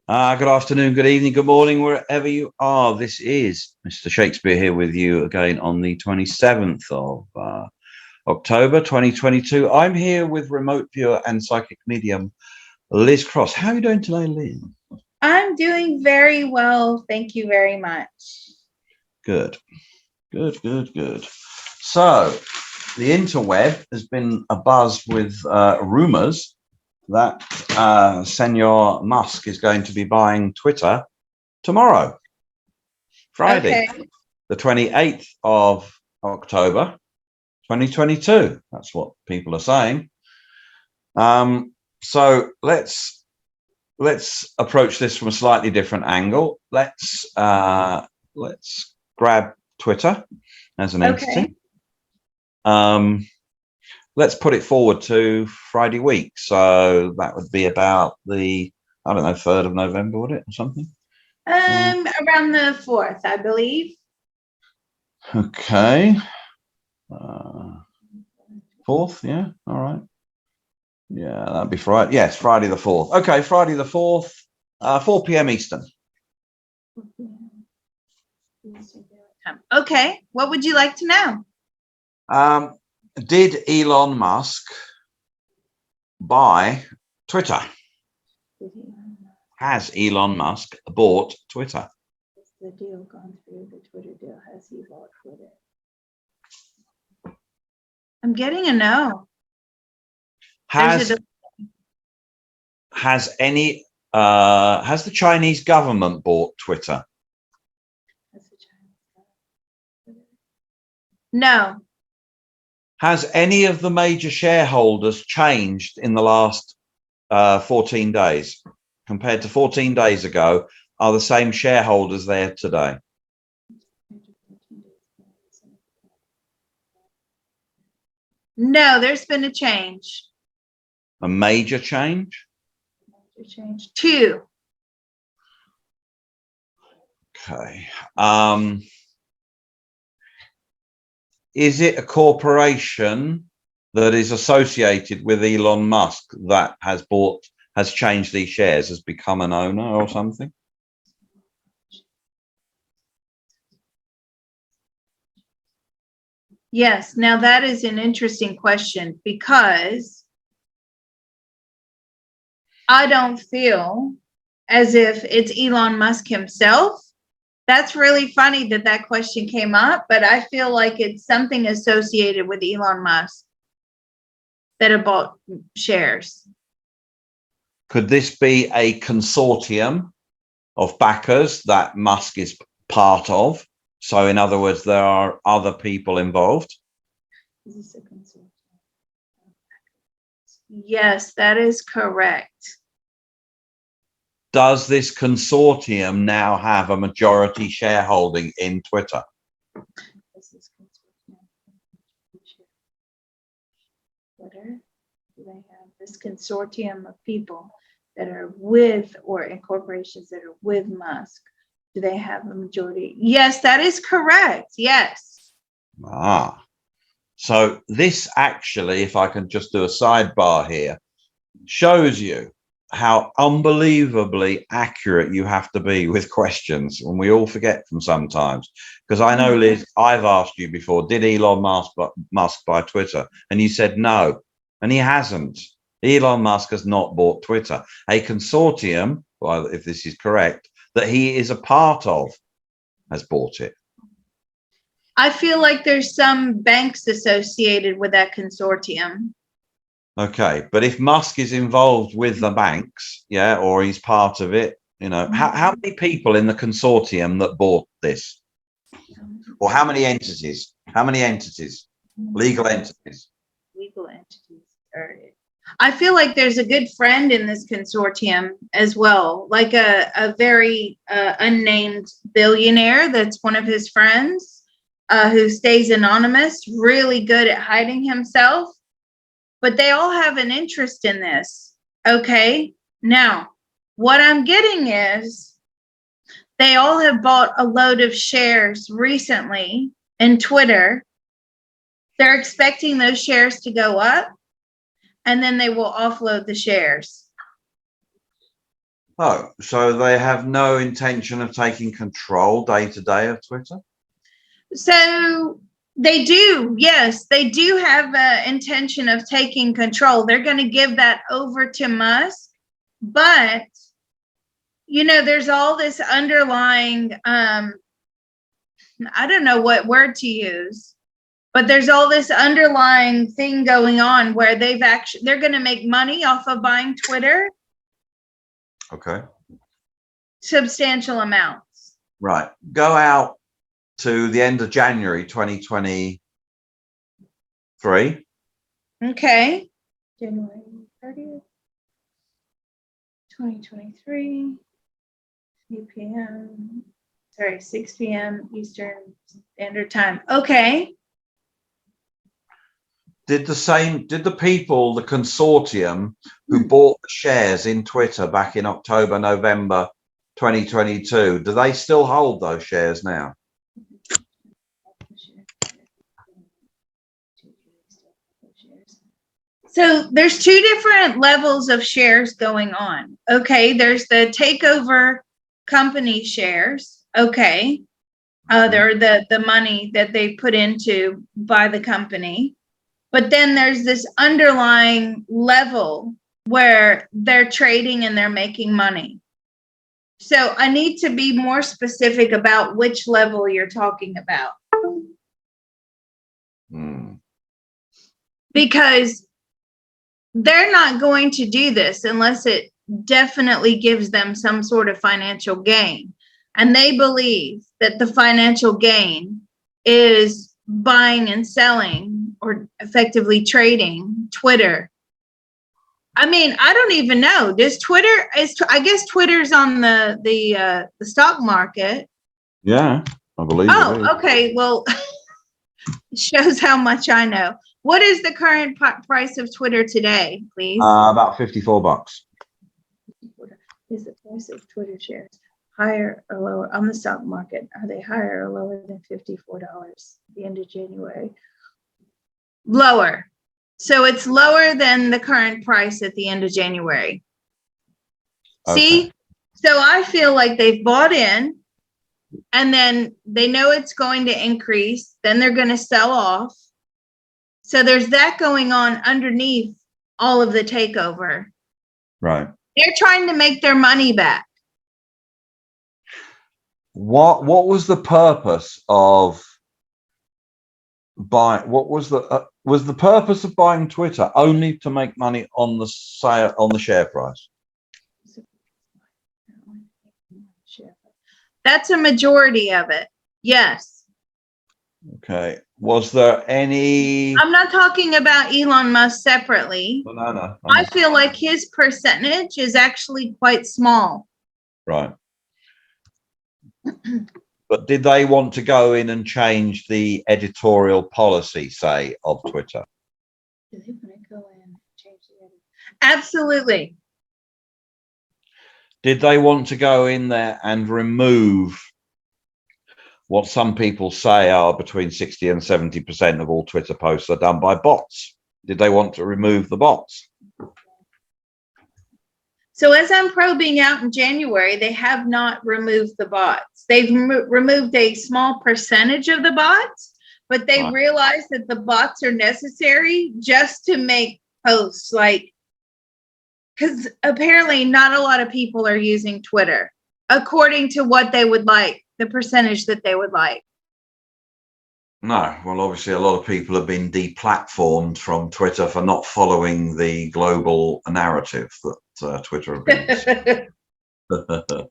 Good afternoon, good evening, good morning, wherever you are. This is Mr. Shakespeare here with you again on the 27th of October 2022. I'm here with remote viewer and psychic medium Liz Cross. How are you doing today, Liz? I'm doing very well. Thank you very much. Good. So, the interweb has been abuzz with rumors that Senor Musk is going to be buying Twitter tomorrow, Friday, the 28th of October, 2022. That's what people are saying. So let's approach this from a slightly different angle. Let's grab Twitter as an entity. Let's put it forward to Friday week. So that would be about the, I don't know, 3rd of November, would it, or something? Around the 4th, I believe. Okay. 4th, yeah, all right. Yeah, that'd be Friday. Yes, Friday the 4th. Okay, Friday the 4th, 4 p.m. Eastern. Okay, what would you like to know? Did Elon Musk buy Twitter? Has Elon Musk bought Twitter? Has the deal gone through? The Twitter deal, has he bought Twitter? I'm getting a no. Has the Chinese government bought Twitter? No. Has any of the major shareholders changed in the last 14 days? Compared to 14 days ago, are the same shareholders there today? No, there's been a change. A major change? Major change. 2. Okay. Is it a corporation that is associated with Elon Musk that has changed these shares, has become an owner or something? Yes, now that is an interesting question because I don't feel as if it's Elon Musk himself. That's really funny that that question came up, but I feel like it's something associated with Elon Musk that have bought shares. Could this be a consortium of backers that Musk is part of? So in other words, there are other people involved? Is this a consortium? Yes, that is correct. Does this consortium now have a majority shareholding in Twitter? Twitter? Do they have this consortium of people that are with, or in corporations that are with Musk? Do they have a majority? Yes, that is correct. Yes. So this actually, if I can just do a sidebar here, shows you how unbelievably accurate you have to be with questions, and we all forget them sometimes. Because I know, Liz, I've asked you before, did Elon Musk buy Twitter? And you said no, and he hasn't. Elon Musk has not bought Twitter. A consortium, well, if this is correct, that he is a part of has bought it. I feel like there's some banks associated with that consortium. Okay, but if Musk is involved with the banks, yeah, or he's part of it, you know, how many people in the consortium that bought this? Or how many entities? How many entities? Legal entities. Legal entities. I feel like there's a good friend in this consortium as well, like a very unnamed billionaire that's one of his friends who stays anonymous, really good at hiding himself. But they all have an interest in this. Okay. Now, what I'm getting is they all have bought a load of shares recently in Twitter. They're expecting those shares to go up, and then they will offload the shares. Oh, so they have no intention of taking control day to day of Twitter? So they do, yes, they do have an intention of taking control. They're going to give that over to Musk, but there's all this underlying, I don't know what word to use, but there's all this underlying thing going on where they're going to make money off of buying Twitter. Okay. Substantial amounts. Right. Go out to the end of January 2023. Okay. January 30th, 2023, 3 p.m. Sorry, 6 p.m. Eastern Standard Time. Okay. Did the people, the consortium who bought the shares in Twitter back in October, November 2022, do they still hold those shares now? So there's two different levels of shares going on. Okay, there's the takeover company shares. Okay, they're the money that they put into buy the company. But then there's this underlying level where they're trading and they're making money. So I need to be more specific about which level you're talking about. Because they're not going to do this unless it definitely gives them some sort of financial gain. And they believe that the financial gain is buying and selling, or effectively trading Twitter. I mean, I don't even know. I guess Twitter's on the stock market. Yeah, I believe. Oh, okay. Well, it shows how much I know. What is the current price of Twitter today, please? About $54. Is the price of Twitter shares higher or lower on the stock market? Are they higher or lower than $54 at the end of January? Lower. So it's lower than the current price at the end of January. Okay. See? So I feel like they've bought in, and then they know it's going to increase. Then they're going to sell off. So there's that going on underneath all of the takeover. Right. They're trying to make their money back. What was the purpose of buying? What was the purpose of buying Twitter only to make money on the sale, on the share price? That's a majority of it. Yes. Okay. Was there any? I'm not talking about Elon Musk separately. No. I feel like his percentage is actually quite small. Right. But did they want to go in and change the editorial policy, say, of Twitter? Do they want to go in and change the editorial? Absolutely. Did they want to go in there and remove what some people say are between 60 and 70% of all Twitter posts are done by bots? Did they want to remove the bots? So as I'm probing out in January, they have not removed the bots. They've removed a small percentage of the bots, but they realized that the bots are necessary just to make posts, like, because apparently not a lot of people are using Twitter according to what they would like, the percentage that they would like. No. Well, obviously, a lot of people have been deplatformed from Twitter for not following the global narrative that Twitter have been. Okay.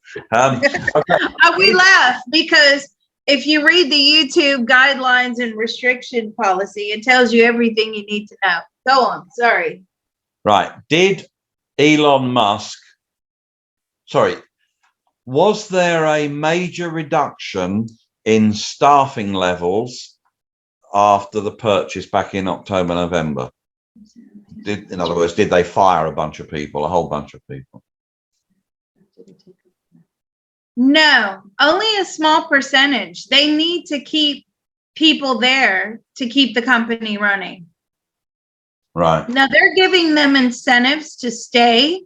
We laugh because if you read the YouTube guidelines and restriction policy, it tells you everything you need to know. Go on. Sorry. Right. Did Elon Musk, was there a major reduction in staffing levels after the purchase back in October, November? In other words, did they fire a bunch of people, a whole bunch of people? No, only a small percentage. They need to keep people there to keep the company running. Right. Now they're giving them incentives to stay.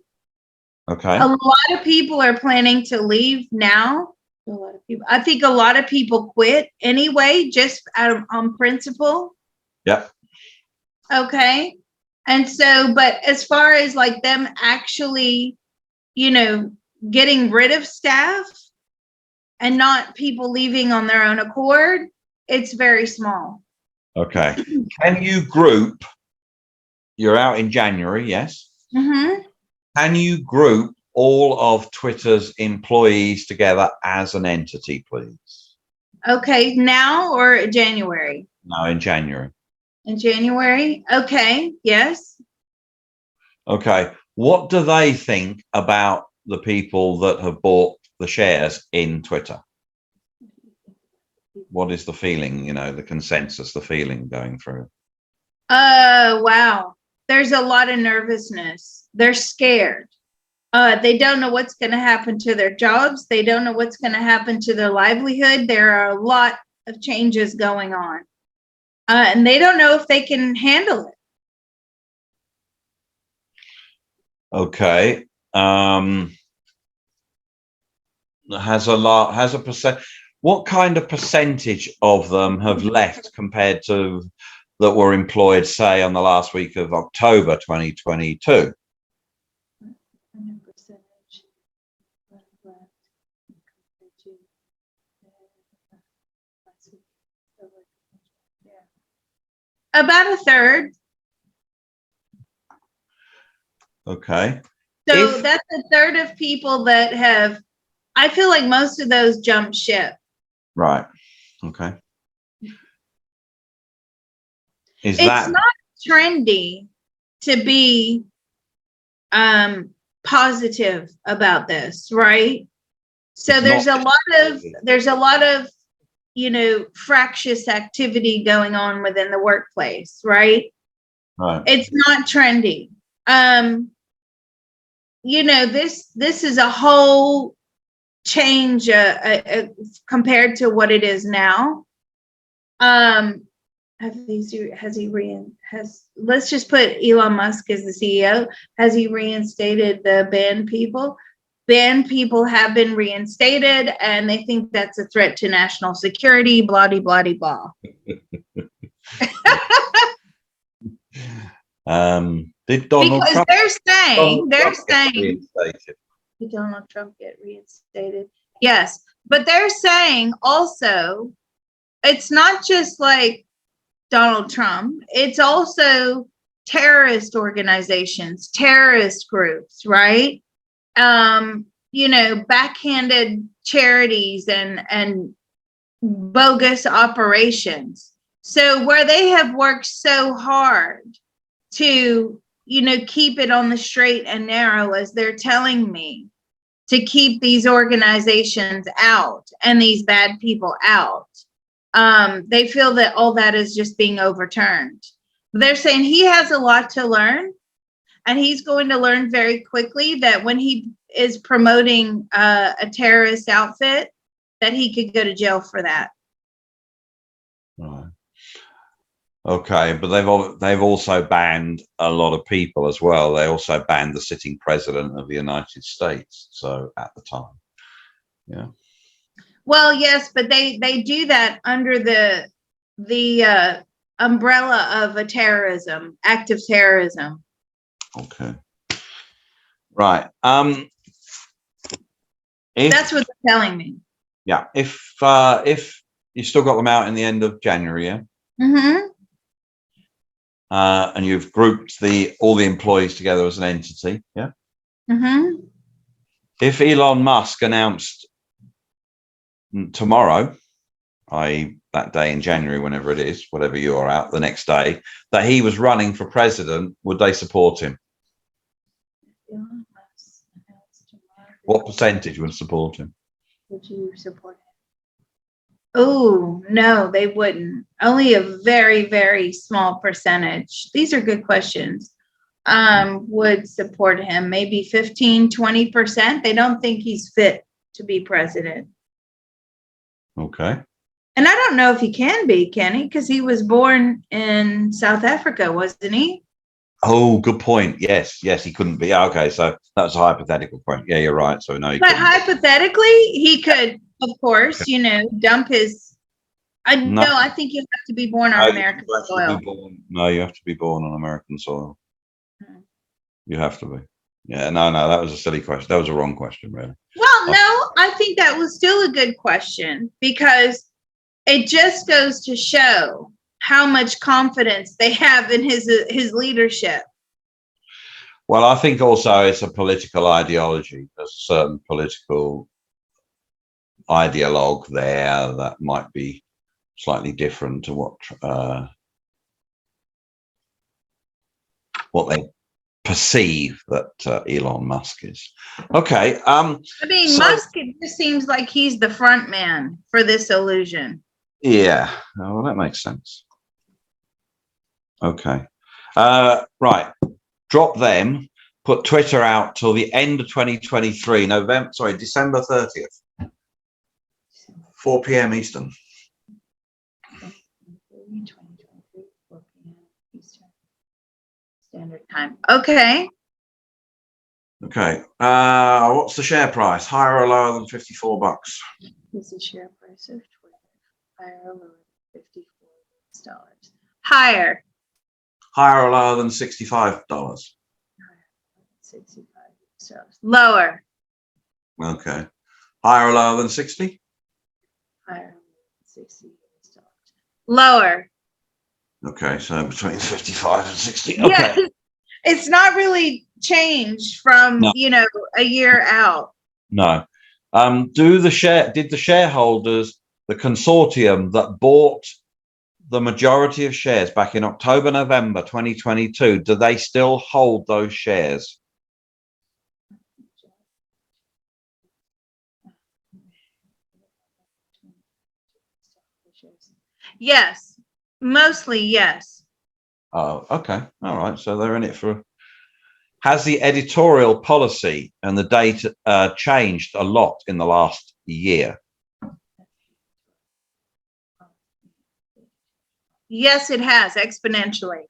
Okay. A lot of people are planning to leave now. A lot of people. I think a lot of people quit anyway, just on principle. Yep. Okay. And so, but as far as like them actually, getting rid of staff and not people leaving on their own accord, it's very small. Okay. Can you group? You're out in January, yes? Mm-hmm. Can you group all of Twitter's employees together as an entity, please? Okay. Now or January? No, in January. In January? Okay. Yes. Okay. What do they think about the people that have bought the shares in Twitter? What is the feeling, the consensus, the feeling going through? Wow. There's a lot of nervousness. They're scared. They don't know what's going to happen to their jobs. They don't know what's going to happen to their livelihood. There are a lot of changes going on. And they don't know if they can handle it. Okay. What kind of percentage of them have left compared to that were employed, say, on the last week of October 2022? About a third. Okay. So that's a third of people that have, I feel like most of those jumped ship. Right. Okay. It's not trendy to be positive about this, right? So there's a lot of fractious activity going on within the workplace, right? Right. It's not trendy. This is a whole change compared to what it is now. Let's just put Elon Musk as the CEO. Has he reinstated the banned people? Banned people have been reinstated, and they think that's a threat to national security, blah, blah, blah, blah. Did Donald because Trump? They're saying, did Donald Trump get reinstated? Yes, but they're saying also, it's not just like Donald Trump, it's also terrorist organizations, terrorist groups, right? Backhanded charities and bogus operations. So where they have worked so hard to, keep it on the straight and narrow, as they're telling me, to keep these organizations out and these bad people out. They feel that all that is just being overturned. They're saying he has a lot to learn, and he's going to learn very quickly that when he is promoting a terrorist outfit, that he could go to jail for that. Right. Okay, but they've also banned a lot of people as well. They also banned the sitting president of the United States. So at the time, yeah. Well, yes, but they do that under the umbrella of a terrorism, active terrorism. Okay. Right. That's what they're telling me. Yeah. If you still got them out in the end of January, yeah. Mm-hmm. And you've grouped all the employees together as an entity, yeah. Mm-hmm. If Elon Musk announced tomorrow, i.e. that day in January, whenever it is, whatever you are out, the next day, that he was running for president, would they support him? What percentage would support him? Would you support him? Oh, no, they wouldn't. Only a very, very small percentage. These are good questions. Would support him. Maybe 15-20%. They don't think he's fit to be president. Okay. And I don't know if he can be, Kenny, because he was born in South Africa, wasn't he? Oh, good point. Yes, yes, he couldn't be. Okay, so that's a hypothetical point. Yeah, you're right. So no, he But couldn't. hypothetically, he could, of course, dump his. I No, know. I think you have to be born no, on you American have to be soil. born. No, you have to be born on American soil. Hmm. You have to be. Yeah, no, that was a silly question. That was a wrong question, really. Well, no, I think that was still a good question because it just goes to show how much confidence they have in his leadership. Well, I think also it's a political ideology. There's a certain political ideologue there that might be slightly different to what they perceive that Elon Musk is. Okay. I mean, So Musk, it just seems like he's the front man for this illusion. yeah, well, that makes sense. Okay. Right. Drop them. Put Twitter out till the end of 2023, December 30th, 4 p.m. Eastern. Standard time. Okay. Okay. What's the share price? Higher or lower than $54? What's the share price of Twitter? Higher or lower than $54? Higher. Higher or lower than $65? $65. Lower. Okay. Higher or lower than 60? Higher than $60. Lower. Okay, so between 55 and 60. Okay. Okay. Yeah, it's not really changed from No. A year out. No. Did the shareholders, the consortium that bought the majority of shares back in October, November 2022, do they still hold those shares? Yes. Mostly yes. Oh, okay. All right. So they're in it for. Has the editorial policy and the data changed a lot in the last year? Yes, it has exponentially.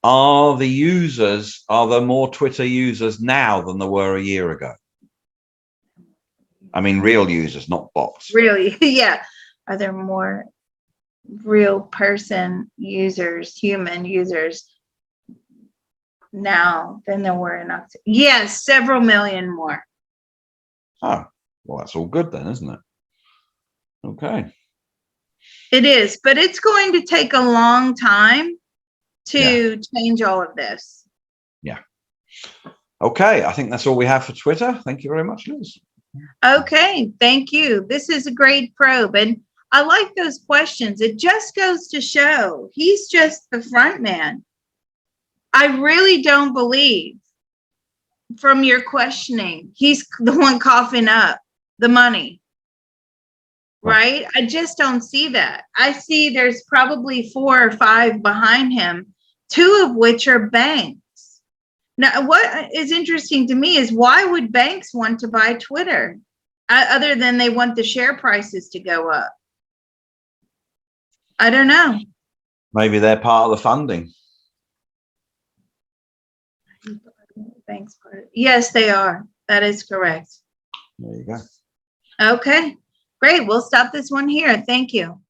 Are there more Twitter users now than there were a year ago? I mean, real users, not bots. Really? Yeah. Are there more real person users, human users now than there were in October? Yes, several million more. Oh, well, that's all good then, isn't it? Okay. It is, but it's going to take a long time to change all of this. Yeah. Okay, I think that's all we have for Twitter. Thank you very much, Liz. Okay, thank you. This is a great probe, and I like those questions. It just goes to show he's just the front man. I really don't believe from your questioning he's the one coughing up the money, right? I just don't see that. I see there's probably 4 or 5 behind him, 2 of which are banks. Now, what is interesting to me is why would banks want to buy Twitter other than they want the share prices to go up? I don't know. Maybe they're part of the funding. Banks part. Yes, they are. That is correct. There you go. Okay, great. We'll stop this one here. Thank you.